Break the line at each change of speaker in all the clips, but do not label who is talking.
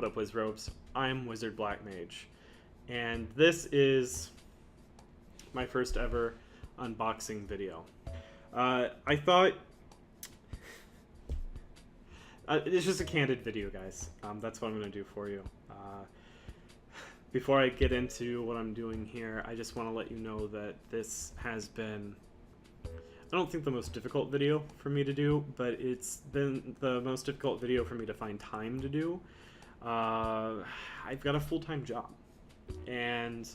What up, Wizrobes? I'm WizardBlackmage, and this is my first ever unboxing video. I thought it's just a candid video, guys. That's what I'm going to do for you. Before I get into what I'm doing here, I just want to let you know that this has been, I don't think the most difficult video for me to do, but it's been the most difficult video for me to find time to do. I've got a full-time job, and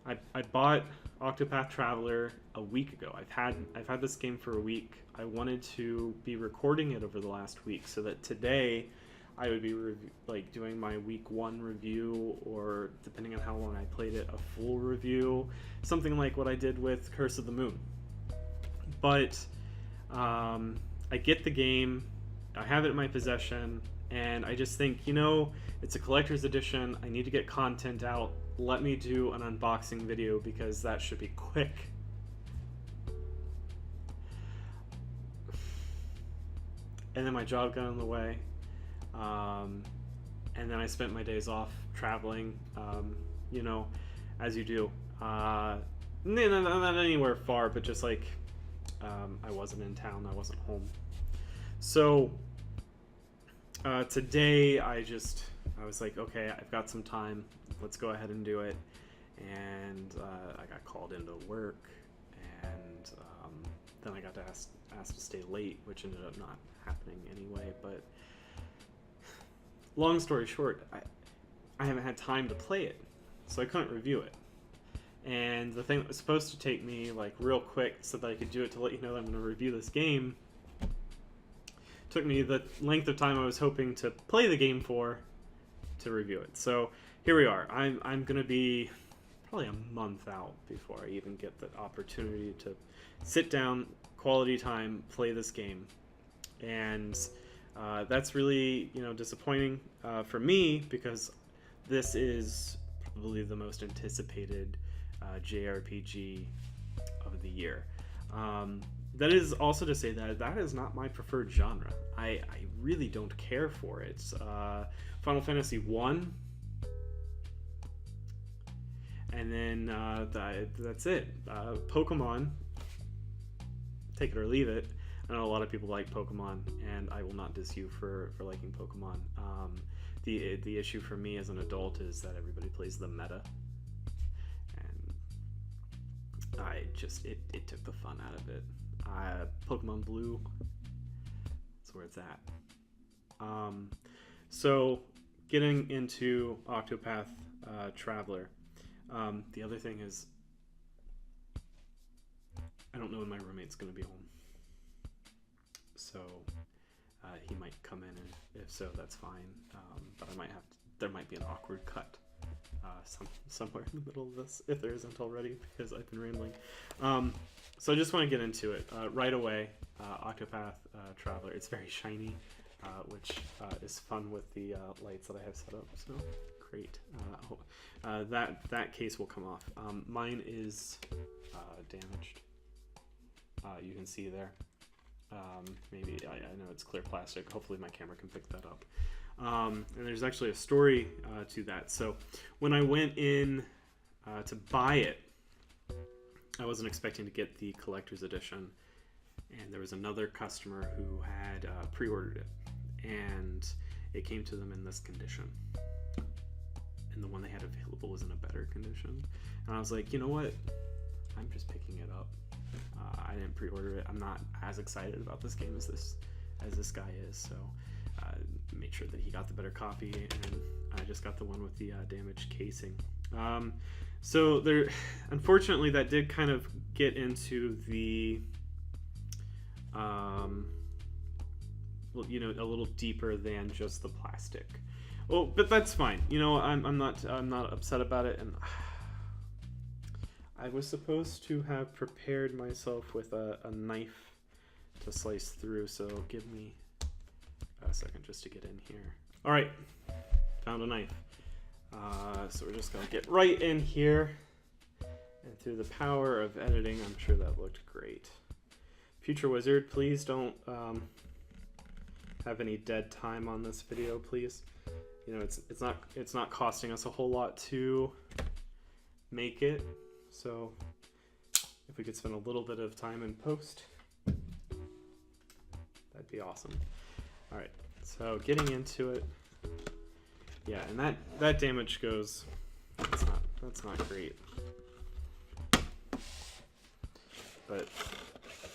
I bought Octopath Traveler a week ago. I've had this game for a week. I wanted to be recording it over the last week so that today I would be doing my week 1 review, or depending on how long I played it, a full review, something like what I did with Curse of the Moon. But I get the game, I have it in my possession, and I just think, you know, it's a collector's edition, I need to get content out, let me do an unboxing video because that should be quick. And then my job got in the way, and then I spent my days off traveling, you know, as you do. Not anywhere far, but just like, I wasn't in town, I wasn't home. So today I was like, okay, I've got some time, let's go ahead and do it. And I got called into work, and then I got asked to stay late, which ended up not happening anyway. But long story short, I haven't had time to play it, so I couldn't review it. And the thing that was supposed to take me like real quick so that I could do it to let you know that I'm going to review this game took me the length of time I was hoping to play the game for to review it. So here we are. I'm going to be probably a month out before I even get the opportunity to sit down, quality time, play this game. And that's really, you know, disappointing for me, because this is probably the most anticipated JRPG of the year. That is also to say that that is not my preferred genre. I really don't care for it. Final Fantasy 1, and then that's it. Pokemon, take it or leave it. I know a lot of people like Pokemon, and I will not diss you for liking Pokemon. The issue for me as an adult is that everybody plays the meta, and it took the fun out of it. Pokemon Blue, that's where it's at. So getting into Octopath Traveler, the other thing is I don't know when my roommate's going to be home, so he might come in, and if so, that's fine. But there might be an awkward cut somewhere in the middle of this, if there isn't already, because I've been rambling. So I just want to get into it right away. Octopath Traveler. It's very shiny, which is fun with the lights that I have set up. So great. That case will come off. Mine is damaged. You can see there. Maybe I know it's clear plastic. Hopefully my camera can pick that up. And there's actually a story to that. So when I went in to buy it, I wasn't expecting to get the collector's edition, and there was another customer who had pre-ordered it, and it came to them in this condition, and the one they had available was in a better condition. And I was like, you know what, I'm just picking it up. I didn't pre-order it. I'm not as excited about this game as this guy is, so made sure that he got the better copy, and I just got the one with the damaged casing. So there, unfortunately, that did kind of get into the, well, you know, a little deeper than just the plastic. Well, but that's fine. You know, I'm not upset about it, and I was supposed to have prepared myself with a knife to slice through. So give me a second just to get in here. All right, found a knife. So we're just gonna get right in here, and through the power of editing, I'm sure that looked great. Future Wizard, please don't have any dead time on this video, please. you know, it's not costing us a whole lot to make it. So if we could spend a little bit of time in post, that'd be awesome. All right, so getting into it. Yeah, and that damage goes, that's not great. But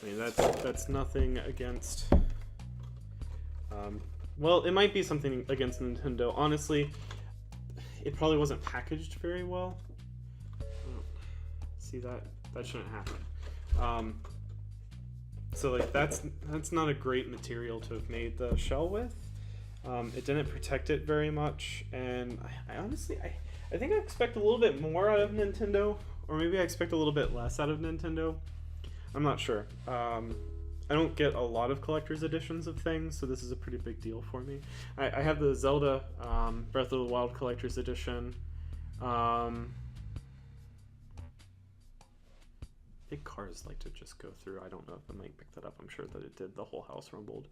I mean, that's nothing against, well, it might be something against Nintendo. Honestly, it probably wasn't packaged very well. See, that shouldn't happen. So like that's not a great material to have made the shell with. It didn't protect it very much, and I honestly I think I expect a little bit more out of Nintendo, or maybe I expect a little bit less out of Nintendo. I'm not sure. I don't get a lot of collector's editions of things, so this is a pretty big deal for me. I have the Zelda Breath of the Wild collector's edition. Big cars like to just go through. I don't know if the mic picked that up. I'm sure that it did. The whole house rumbled.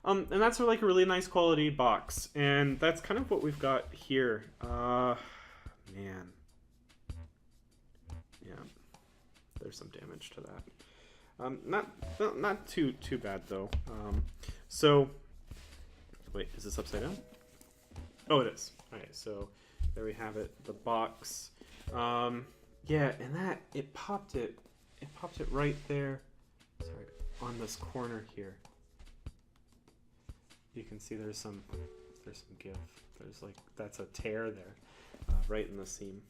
And that's like a really nice quality box, and that's kind of what we've got here. Man. Yeah. There's some damage to that. Not too bad though. So, wait, is this upside down? Oh, it is. All right, so there we have it. The box. Yeah, and it popped it right there. Sorry, on this corner here. You can see there's some give. There's like, that's a tear there, right in the seam.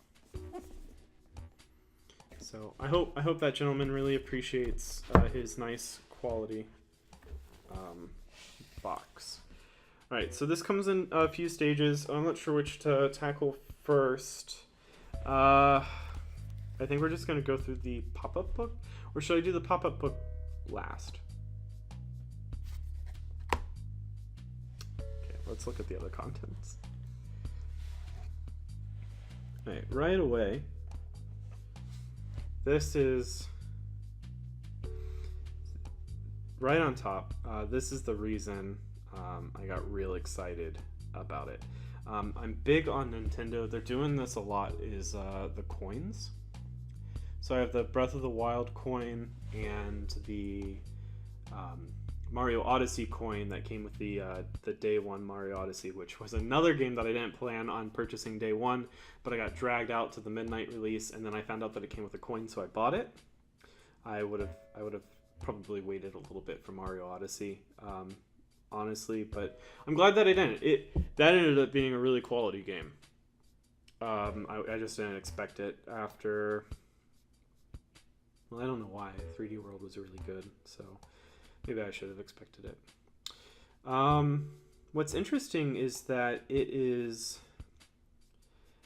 So I hope that gentleman really appreciates his nice quality box. All right, so this comes in a few stages. I'm not sure which to tackle first. I think we're just gonna go through the pop-up book, or should I do the pop-up book last? Okay, let's look at the other contents. All right, right away. This is right on top. This is the reason I got real excited about it. I'm big on Nintendo. They're doing this a lot, is the coins. So I have the Breath of the Wild coin and the Mario Odyssey coin that came with the Day 1 Mario Odyssey, which was another game that I didn't plan on purchasing Day 1, but I got dragged out to the midnight release, and then I found out that it came with a coin, so I bought it. I would have probably waited a little bit for Mario Odyssey, honestly, but I'm glad that I didn't. That ended up being a really quality game. I just didn't expect it after. Well, I don't know why. 3D World was really good, so maybe I should have expected it. What's interesting is that it is,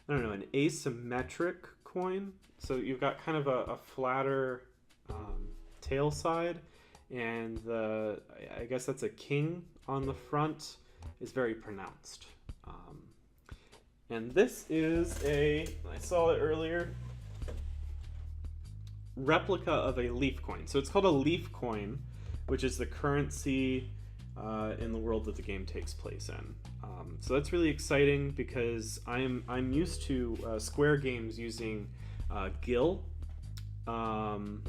I don't know, an asymmetric coin. So you've got kind of a flatter tail side, and I guess that's a king on the front is very pronounced. And this is I saw it earlier, replica of a leaf coin. So it's called a leaf coin, which is the currency in the world that the game takes place in. So that's really exciting because I'm used to Square games using Gil, and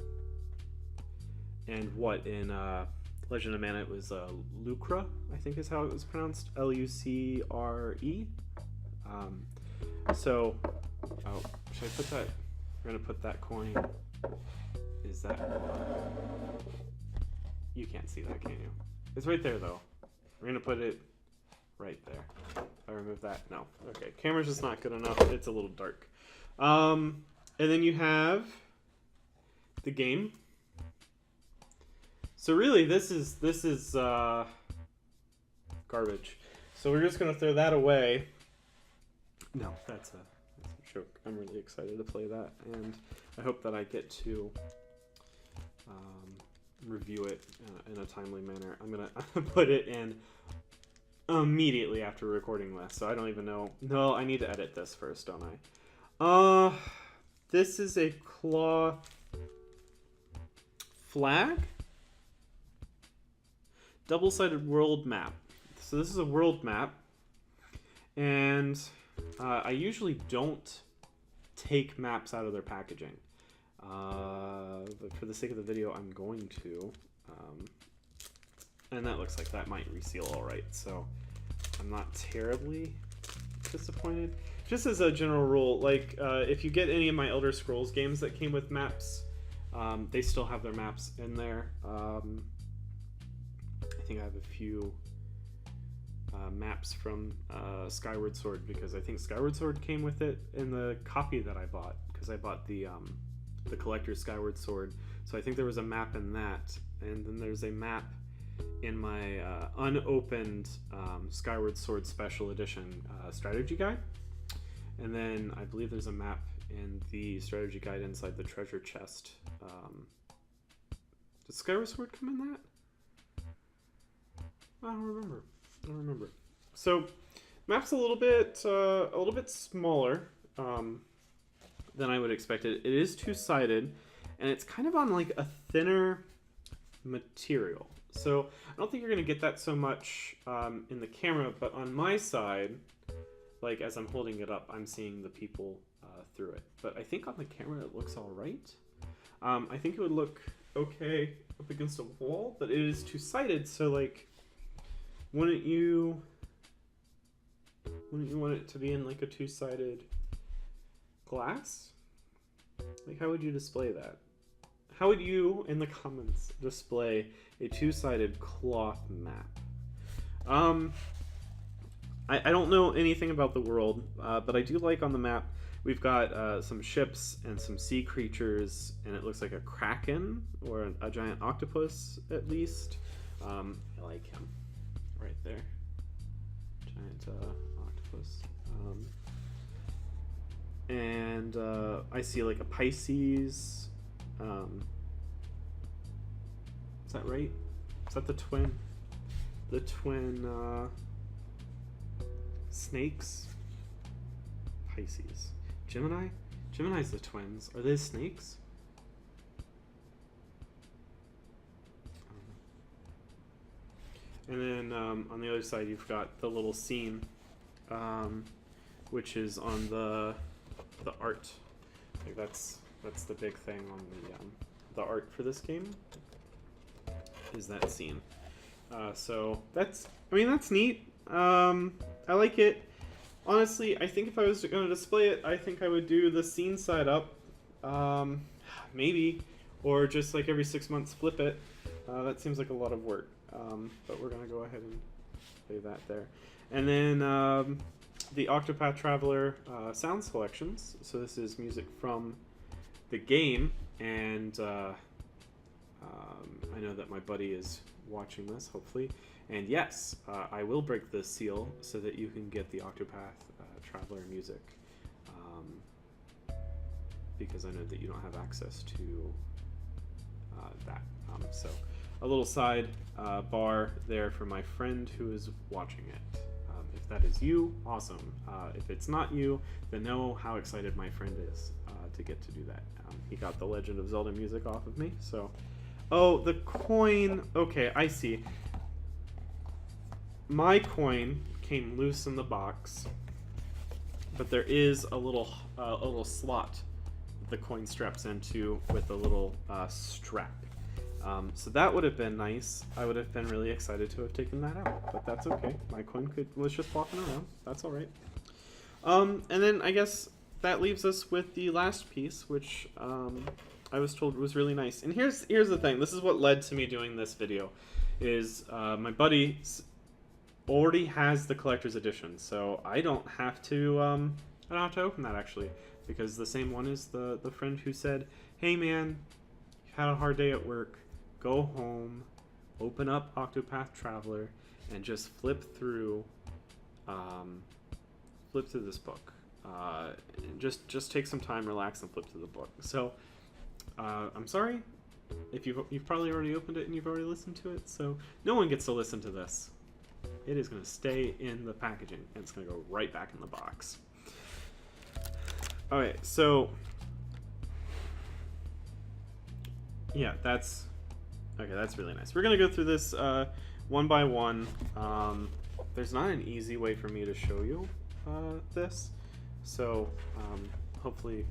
what in Legend of Mana it was Lucre, I think is how it was pronounced, Lucre. So, should I put that? We're gonna put that coin. Is that? You can't see that, can you? It's right there, though. We're gonna put it right there. I remove that. No. Okay. Camera's just not good enough. It's a little dark. And then you have the game. So really, this is garbage. So we're just gonna throw that away. No, that's a joke. I'm really excited to play that, and I hope that I get to review it in a timely manner. I'm gonna put it in immediately after recording this, so I don't even know. No, I need to edit this first, don't I? This is a cloth flag, double-sided world map. So this is a world map, And I usually don't take maps out of their packaging. But for the sake of the video, I'm going to. And that looks like that might reseal all right, so I'm not terribly disappointed. Just as a general rule, like if you get any of my Elder Scrolls games that came with maps, they still have their maps in there. I think I have a few maps from Skyward Sword, because I think Skyward Sword came with it in the copy that I bought, because I bought the collector's Skyward Sword. So I think there was a map in that, and then there's a map in my unopened Skyward Sword Special Edition strategy guide. And then I believe there's a map in the strategy guide inside the treasure chest. Did Skyward Sword come in that? I don't remember. So, map's a little bit smaller than I would expect it. It is two-sided, and it's kind of on like a thinner material. So I don't think you're gonna get that so much in the camera, but on my side, like as I'm holding it up, I'm seeing the people through it. But I think on the camera it looks all right. I think it would look okay up against a wall, but it is two-sided, so like, wouldn't you want it to be in like a two-sided glass? Like, how would you display that? How would you, in the comments, display a two-sided cloth map? I don't know anything about the world, but I do like on the map, we've got some ships and some sea creatures, and it looks like a kraken, or a giant octopus, at least. I like him. Right there. Giant octopus. And I see like a Pisces. Is that right? Is that the twin? The twin snakes? Pisces. Gemini? Gemini's the twins. Are they snakes? And then on the other side, you've got the little scene, which is on the art. Like that's the big thing on the art for this game, is that scene. So that's neat. I like it. Honestly, I think if I was going to display it, I think I would do the scene side up, maybe, or just like every 6 months flip it. That seems like a lot of work. But we're gonna go ahead and play that there. And then the Octopath Traveler sound selections. So this is music from the game, and I know that my buddy is watching this, hopefully. And yes, I will break the seal so that you can get the Octopath Traveler music, because I know that you don't have access to that. So a little side bar there for my friend who is watching it. If that is you, awesome. If it's not you, then know how excited my friend is to get to do that. He got the Legend of Zelda music off of me, so... Oh, the coin... Okay, I see. My coin came loose in the box, but there is a little slot the coin straps into with a little strap. So that would have been nice. I would have been really excited to have taken that out, but that's okay. My coin was just flopping around. That's all right. And then I guess that leaves us with the last piece, which I was told was really nice. And here's the thing. This is what led to me doing this video. Is my buddy already has the collector's edition, so I don't have to open that actually, because the same one is the friend who said, "Hey man, you've had a hard day at work. Go home, open up Octopath Traveler, and just flip through this book. Just take some time, relax, and flip through the book." So I'm sorry if you've probably already opened it and you've already listened to it. So no one gets to listen to this. It is going to stay in the packaging, and it's going to go right back in the box. All right, so yeah, that's really nice. We're going to go through this one by one. There's not an easy way for me to show you, this. So hopefully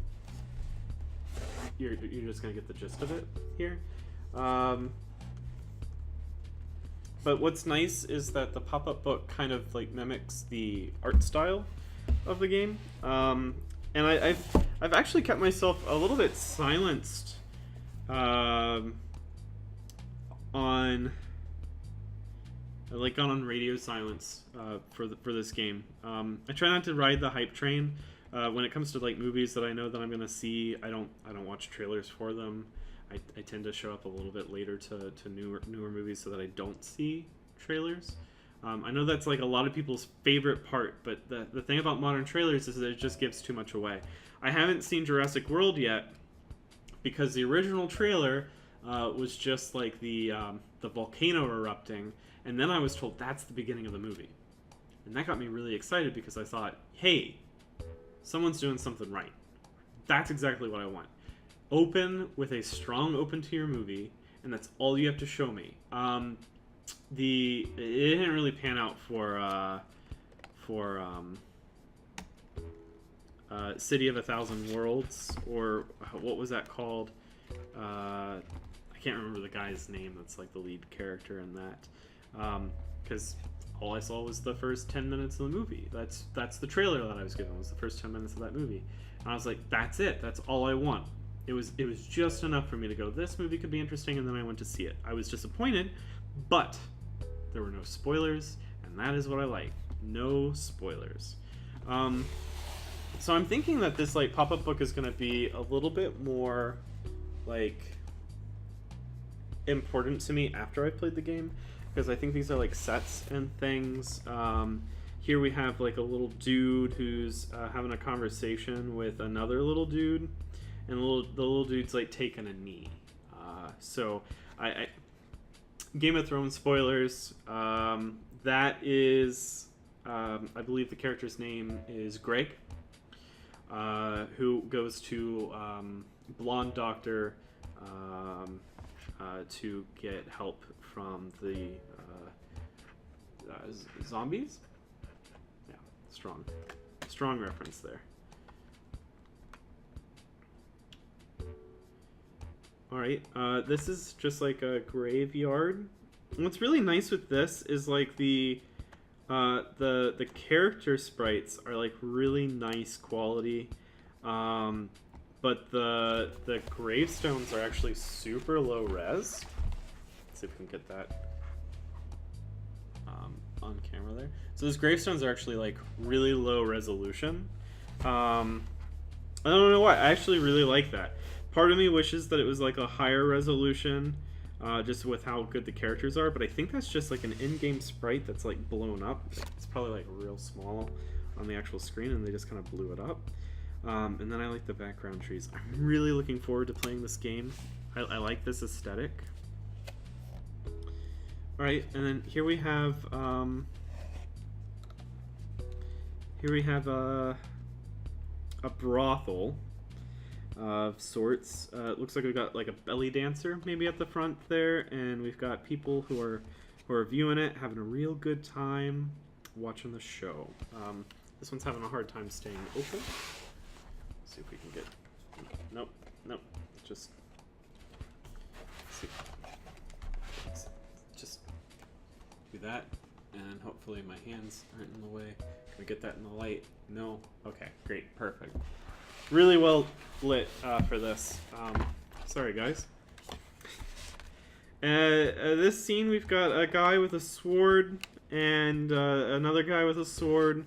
you're just gonna get the gist of it here. But what's nice is that the pop-up book kind of like mimics the art style of the game, and I've actually kept myself a little bit silenced on radio silence for this game. I try not to ride the hype train when it comes to like movies that I know that I'm gonna see. I don't watch trailers for them. I tend to show up a little bit later to newer movies so that I don't see trailers. I know that's like a lot of people's favorite part, but the thing about modern trailers is that it just gives too much away. I haven't seen Jurassic World yet because the original trailer was just like the volcano erupting, and then I was told that's the beginning of the movie. And that got me really excited because I thought, hey, someone's doing something right. That's exactly what I want. Open with a strong open to your movie, and that's all you have to show me. It didn't really pan out for City of a Thousand Worlds, or what was that called? I can't remember the guy's name that's like the lead character in that, because all I saw was the first 10 minutes of the movie. That's the trailer that I was given, was the first 10 minutes of that movie, and I was like, that's it, that's all I want. It was just enough for me to go, this movie could be interesting, and then I went to see it. I was disappointed, but there were no spoilers, and that is what I like. No spoilers. So I'm thinking that this like pop-up book is going to be a little bit more like important to me after I've played the game, because I think these are like sets and things. Here we have like a little dude who's having a conversation with another little dude, and the little dude's like taking a knee. So I Game of Thrones spoilers. That is, I believe the character's name is Greg, who goes to Blonde Doctor to get help from the zombies. Yeah, strong reference there. Alright, this is just like a graveyard. And what's really nice with this is like the character sprites are like really nice quality, but the gravestones are actually super low res. Let's see if we can get that on camera there. So those gravestones are actually like really low resolution. I don't know why, I actually really like that. Part of me wishes that it was like a higher resolution, just with how good the characters are, but I think that's just like an in-game sprite that's like blown up. It's probably like real small on the actual screen, and they just kind of blew it up. And then I like the background trees. I'm really looking forward to playing this game. I like this aesthetic. Alright, and then here we have a brothel of sorts. It looks like we've got like a belly dancer maybe at the front there, and we've got people who are viewing it, having a real good time watching the show. This one's having a hard time staying open. Let's see if we can get... Nope. Just... Just do that, and hopefully my hands aren't in the way. Can we get that in the light? No? Okay, great, perfect. Really well lit for this. Sorry, guys. This scene, we've got a guy with a sword, and another guy with a sword,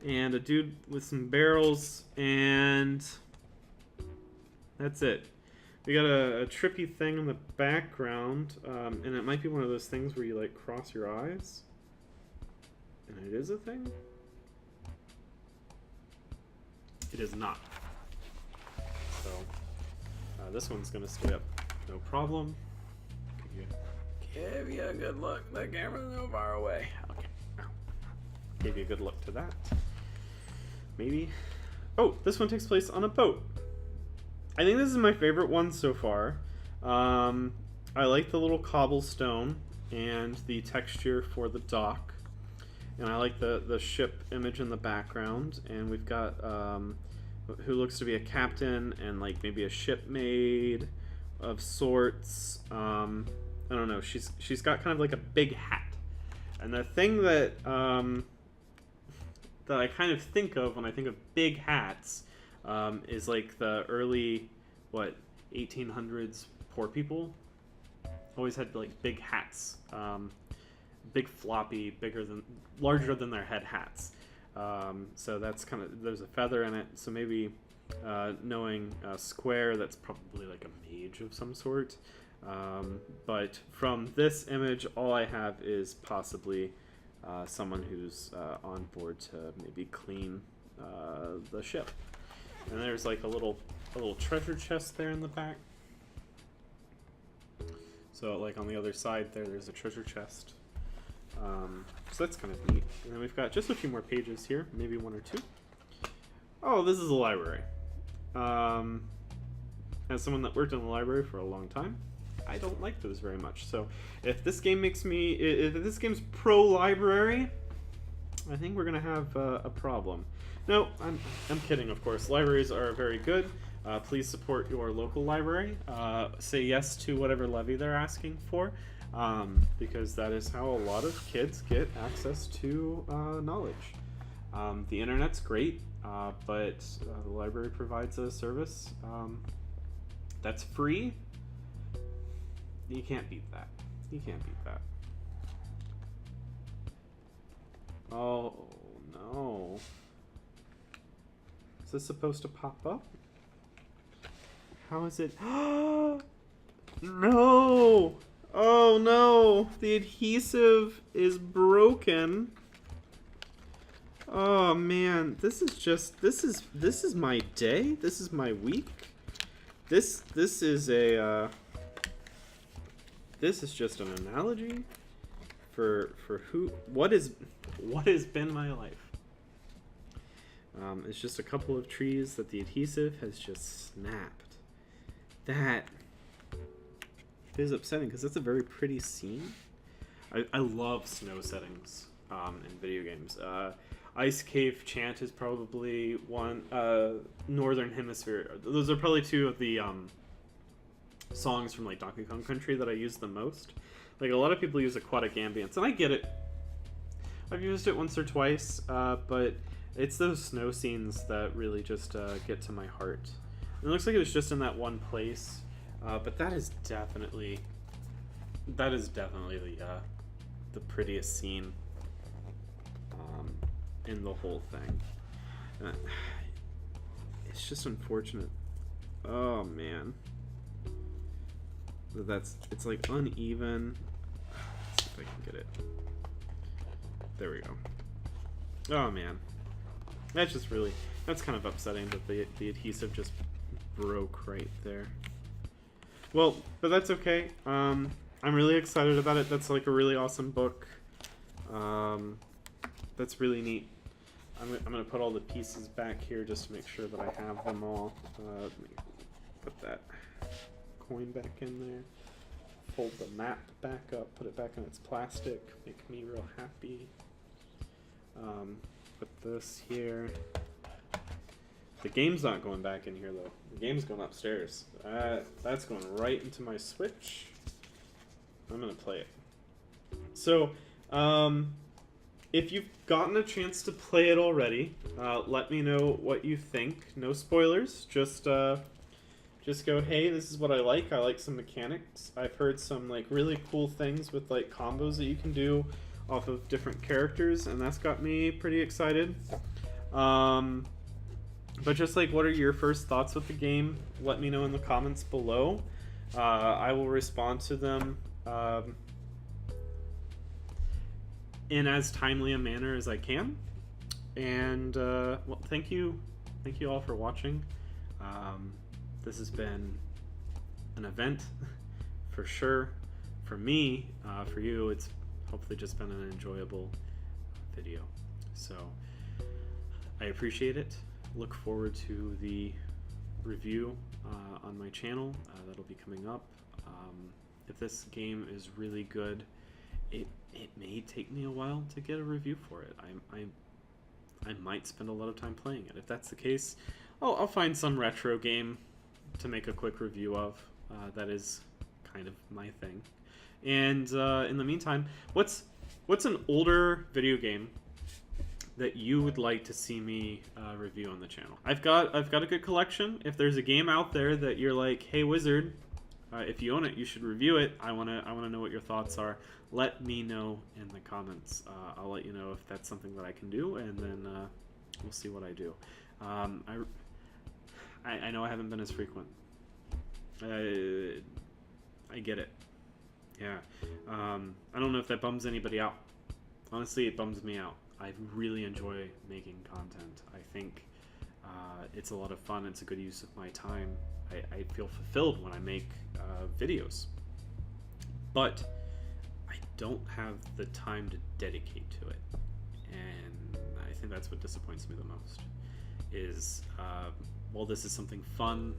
and a dude with some barrels, and that's it. We got a trippy thing in the background, and it might be one of those things where you like cross your eyes. And it is a thing? It is not. So, this one's gonna stay up, no problem. Give you a good look. The camera's so far away. Okay. Gave you a good look to that. Maybe. Oh, this one takes place on a boat. I think this is my favorite one so far. I like the little cobblestone and the texture for the dock. and I like the ship image in the background, and we've got who looks to be a captain and like maybe a shipmate of sorts. I don't know. She's got kind of like a big hat, and the thing that that I kind of think of when I think of big hats is like the early 1800s poor people always had like big hats, big floppy, larger than their head hats. So that's kind of, there's a feather in it. So maybe knowing Square, that's probably like a mage of some sort. But from this image, all I have is possibly someone who's on board to maybe clean the ship. And there's like a little treasure chest there in the back. So like on the other side there's a treasure chest. So that's kind of neat. And then we've got just a few more pages here, maybe one or two. Oh, this is a library. As someone that worked in the library for a long time, I don't like those very much. So if this game if this game's pro-library, I think we're gonna have a problem. No, I'm kidding, of course. Libraries are very good. Please support your local library. Say yes to whatever levy they're asking for, because that is how a lot of kids get access to knowledge. The internet's great, but the library provides a service that's free. You can't beat that. You can't beat that. Oh, no. Is this supposed to pop up? How is it? No! Oh no! The adhesive is broken. Oh man, this is my day. This is my week. This is just an analogy for what has been my life. It's just a couple of trees that the adhesive has just snapped. That is upsetting because that's a very pretty scene. I love snow settings in video games. Ice Cave Chant is probably one. Northern Hemisphere. Those are probably two of the songs from like Donkey Kong Country that I use the most. Like a lot of people use aquatic ambience, and I get it. I've used it once or twice, but it's those snow scenes that really just get to my heart. And it looks like it was just in that one place, but that is definitely the prettiest scene in the whole thing. It's just unfortunate. Oh man, it's like uneven. Let's see if I can get it. There we go. Oh man, that's kind of upsetting that the adhesive just broke right there. Well, but that's okay. I'm really excited about it. That's like a really awesome book. That's really neat. I'm gonna put all the pieces back here just to make sure that I have them all. Let me put that coin back in there. Fold the map back up. Put it back in its plastic. Make me real happy. Put this here. The game's not going back in here though. The game's going upstairs. That's going right into my Switch. I'm gonna play it. So, if you've gotten a chance to play it already, let me know what you think. No spoilers. Just go, hey, this is what I like. I like some mechanics. I've heard some like really cool things with like combos that you can do off of different characters, and that's got me pretty excited. But just like, what are your first thoughts with the game? Let me know in the comments below. I will respond to them in as timely a manner as I can. And well, thank you all for watching. This has been an event for sure. For me, for you, it's hopefully just been an enjoyable video. So I appreciate it. Look forward to the review on my channel that'll be coming up. If this game is really good it may take me a while to get a review for it. I might spend a lot of time playing it. If that's the case, I'll find some retro game to make a quick review of. That is kind of my thing. And in the meantime, what's an older video game that you would like to see me review on the channel? I've got a good collection. If there's a game out there that you're like, hey Wizard, if you own it, you should review it. I wanna know what your thoughts are. Let me know in the comments. I'll let you know if that's something that I can do, and then we'll see what I do. I know I haven't been as frequent. I get it. Yeah. I don't know if that bums anybody out. Honestly, it bums me out. I really enjoy making content. I think it's a lot of fun. It's a good use of my time. I feel fulfilled when I make videos. But I don't have the time to dedicate to it. And I think that's what disappoints me the most. Is, well, this is something fun.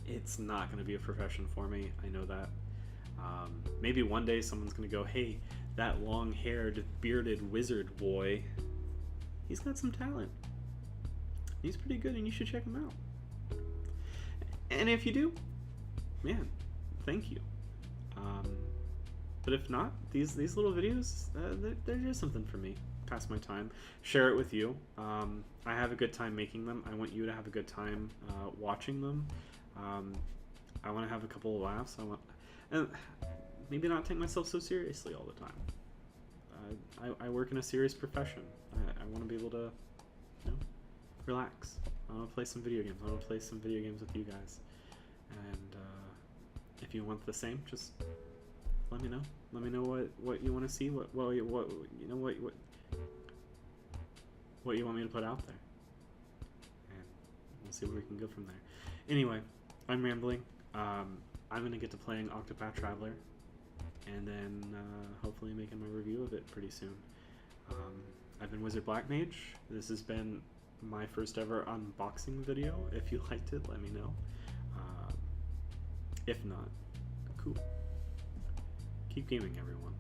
It's not going to be a profession for me. I know that. Maybe one day someone's going to go, hey, that long-haired, bearded wizard boy, he's got some talent. He's pretty good, and you should check him out. And if you do, man, thank you. But if not, these little videos, they're just something for me. Pass my time. Share it with you. I have a good time making them. I want you to have a good time watching them. I want to have a couple of laughs. And maybe not take myself so seriously all the time. I work in a serious profession. I want to be able to, relax. I want to play some video games. I want to play some video games with you guys. And if you want the same, just let me know. Let me know what you want to see. What you want me to put out there. And we'll see where we can go from there. Anyway, I'm rambling. I'm going to get to playing Octopath Traveler, and then hopefully making my review of it pretty soon. I've been WizardBlackmage. This has been my first ever unboxing video. If you liked it, let me know. If not, cool. Keep gaming, everyone.